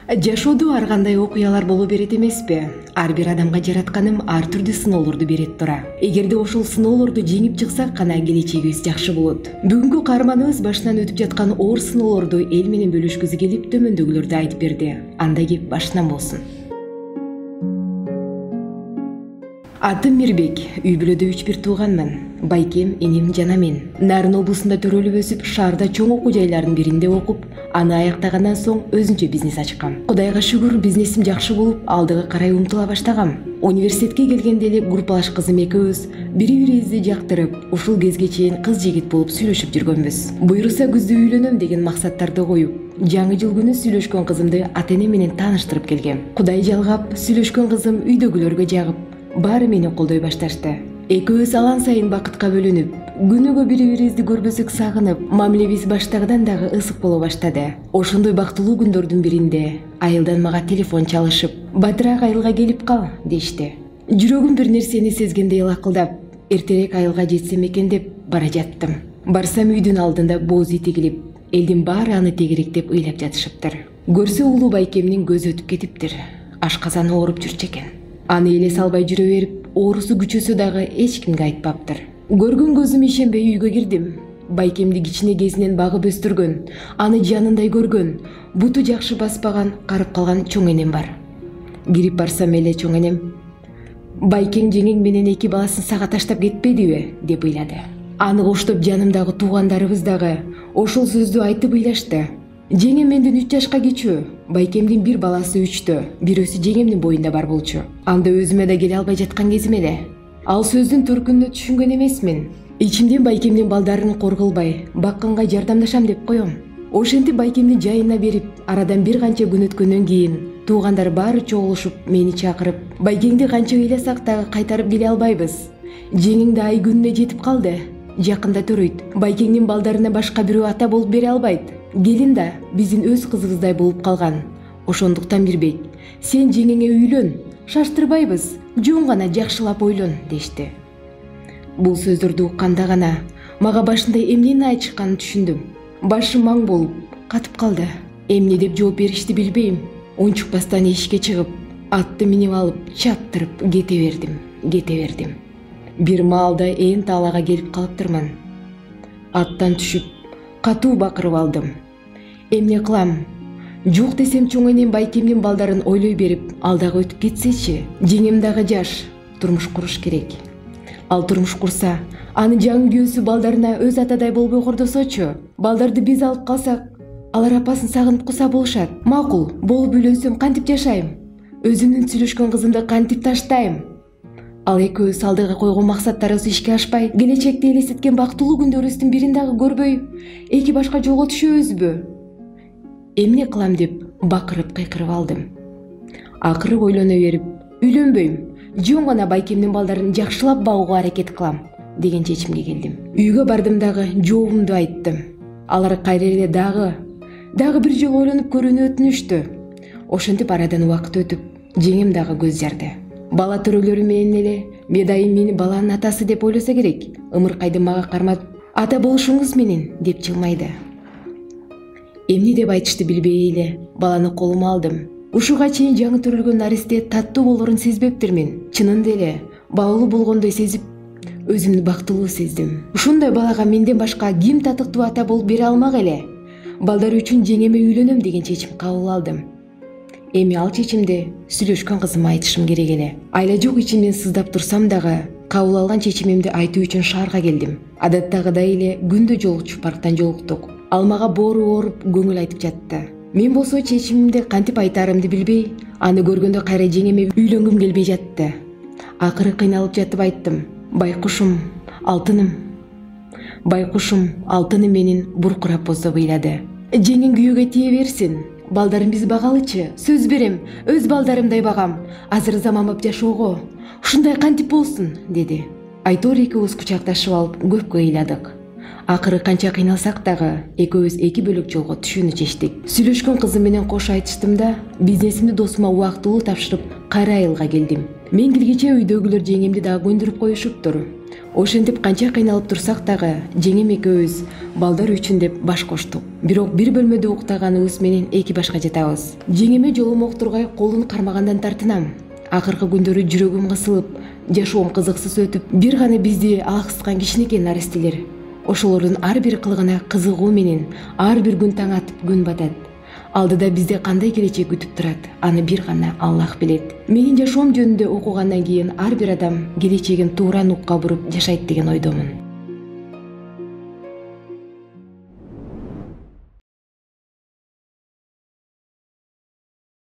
Жашоодо ар кандай окуялар боло берет эмеспи? Ар бир адамга жаратканым ар түрдүү сыноолорду берет тура. Эгерде ошол сыноолорду жеңип чыксак гана келечегибиз жакшы болот. Бүгүнкү каарманыбыз башынан өтүп жаткан оор сыноолорду эл менен бөлүшкүзү келип төмөндөгүлөрдү айтып берди. Анда кеп башынан болсун. Атым Мирбек, үй бүлөдө 3 тууганмын. Байкем, энем жана мен. Нарын облусунда төрөлүп өсүп, шаарда чоң окуу жайлардын биринде окуп, аны аяктагандан соң өзүнчө бизнес ачкам. Кудайга шүгүр, бизнесим жакшы болуп, алдыга карай умтула баштагам. Университетке келгенде эле группалаш кызым экөөбүз бири-бирибизди жактырып, ушул кезге чейин кыз жигит болуп сүйлөшүп жүргөнбүз. Буюрса күздө үйлөнөм деген максаттарды коюп, жаңы жыл күнү сүйлөшкөн кызымды ата-энем менен тааныштырып келгем. Кудай жалгап, сүйлөшкөн кызым үйдөгүлөргө жагып, баары мени колдой башташты. Экөөбүз алан сайын бакытка бөлүнүп, күнүгө бири-бирибизди көрбөсөк сагынып, мамилебиз баштагыдан дагы ысык боло баштады. Ошондой бактылуу күндөрдүн биринде айылдан мага телефон чалышып, "Батыраак айылга келип кал" дешти. Жүрөгүм бир нерсени сезгендей лакылдап, эртерээк айылга жетсем экен деп бара жаттым. Барсам үйдүн алдында боз ит тигилип, элдин баары аны тегеректеп ыйлап жатышыптыр. Көрсө улуу байкемдин көзү өтүп кетиптир. Ашказаны ооруп жүрчү экен. Аны эле салбай жүрө берип, оорусу күчөсө дагы эч кимге айтпаптыр. Көргөн көзүм ишенбей үйгө кирдим. Байкемди кичине кезинен багып өстүргөн, аны жанындай көргөн, буту жакшы баспаган, карып калган чоң энем бар. Кирип барсам эле чоң энем: "Байкең жеңең менен 2 баласын сага таштап кетпедиби?" деп ыйлады. Аны коштоп жанымдагы туугандарыбыз дагы ошол сөздү айтып ыйлашты. Жеңем менден 3 жашка кичүү. Байкемдин 1 баласы 3тө, бирөөсү жеңемдин боюнда бар болчу. Анда өзүмө да келе албай жаткан кезим эле. Ал сөздүн төркүнүнө түшүнгөн эмесмин. Ичимден байкемдин балдарын коргулбай, бакканга жардамдашам деп коем. Ошентип байкемдин жайына берип, арадан бир канча күн өткөндөн кийин туугандар баары чогулушуп мени чакырып, "Байкеңди канча ыйласак дагы кайтарып келе албайбыз. Жеңең да ай күнүнө жетип калды. Жакында төрөйт. Байкеңдин балдарына башка бирөө ата болуп бере албайт. Келин да биздин өз кызыбыздай болуп калган. Ошондуктан Мирбек, сен жеңеңе үйлөн, шаштырбайбыз, жөн гана жакшылап ойлон" дешти. Бул сөздөрдү укканда гана мага башында эмнени айтышканын түшүндүм. Башым маң болуп катып калды. Эмне деп жооп беришти билбейм. Унчукпастан эшикке чыгып, атты минип алып, чаптырып кете бердим. Бир маалда ээн таалага келип калыптырмын. Аттан түшүп, катуу бакырып алдым. Эмне кылам? Жок десем чоң энем байкемдин балдарын ойлой берип, ал дагы өтүп кетсечи? Жеңем дагы жаш, турмуш куруш керек. Ал турмуш курса, аны жаңы күйөөсү балдарына өз атадай болбой кордосочу? Балдарды биз алып калсак, алар апасын сагынып куса болушат. Макул, болуп үйлөнсөм кантип жашайм? Өзүмдүн сүйлөшкөн кызымды кантип таштайм? Ал экөөбүз алдыга койгон максаттарыбыз ишке ашпай, келечекти элестеткен бактылуу күндөрүбүздүн бирин дагы көрбөй, 2 башка жолго түшөбүзбү? Эмне кылам деп бакырып кыйкырып алдым. Акыры ойлоно берип, үйлөнбөйм, жөн гана байкемдин балдарын жакшылап багууга аракет кылам деген чечимге келдим. Үйгө бардым дагы жообумду айттым. Алар кайра эле дагы бир жолу ойлонуп көрүүнү өтүнүштү. Ошентип арадан убакыт өтүп, жеңем дагы көз жарды. Бала төрөлөрү менен эле медайым мени баланын атасы деп ойлосо керек. Ымыркайды мага кармап, "Ата болушуңуз менен" деп жылмайды. Эмне деп айтышты билбей эле баланы колума алдым. Ушуга чейин жаңы төрөлгөн наристе таттуу болорун сезбептирмин. Чынында эле баалуу болгондой сезип, өзүмдү бактылуу сездим. Ушундай балага менден башка ким татыктуу ата болуп бере алмак эле? Балдар үчүн жеңеме үйлөнөм деген чечим кабыл алдым. Эми ал чечимди сүйлөшкөн кызыма айтышым керек эле. Айла жок ичимден сыздап турсам дагы, кабыл алган чечимимди айтуу үчүн шаарга келдим. Адаттагыдай эле күндө жолугучуп парктан жолуктук. Ал мага боору ооруп көңүл айтып жатты. Мен болсо чечимимди кантип айтаарымды билбей, аны көргөндө кайра жеңеме үйлөнгүм келбей жатты. Акыры кыйналып жатып айттым: "Байкушум, алтыным. Байкушум, алтыным" менин буркурап босоп ыйлады. "Жеңең күйөөгө тие берсин. Балдарын биз багалычы. Сөз берем, өз балдарымдай багам. Азыр заманбап жашоого. Ушундай кантип болсун" деди. Айтор экөөбүз кучакташып алып көпкө ыйладык. Акыры канча кыйналсак дагы экөөбүз 2 бөлөк жолго түшүүнү чечтик. Сүйлөшкөн кызым менен кош айтыштым да, бизнесимди досума убактылуу тапшырып, кайра айылга келдим. Мен килгиче үйдөгүлөр жеңемди дагы көндүрүп коюшуптур. Ошентип канча кыйналып турсак дагы жеңем экөөбүз балдар үчүн деп баш коштук. Бирок бир бөлмөдө уктаганыбыз менен эки башка жатабыз. Жеңеме жолум октургай колун кармагандан тартынам. Акыркы күндөрү жүрөгүм кысылып, жашоом кызыксыз өтүп, бир гана бизди агыстырган кичинекей наристелер. Ошолордун ар бир кылыгына кызыгуу менен ар бир күн таң атып күн батат. Алдыда бизде кандай келечек күтүп турат, аны бир гана Аллах билет. Менин жашоом жөнүндө окугандан кийин ар бир адам келечегин туура нукка буруп жашайт деген ойдомун.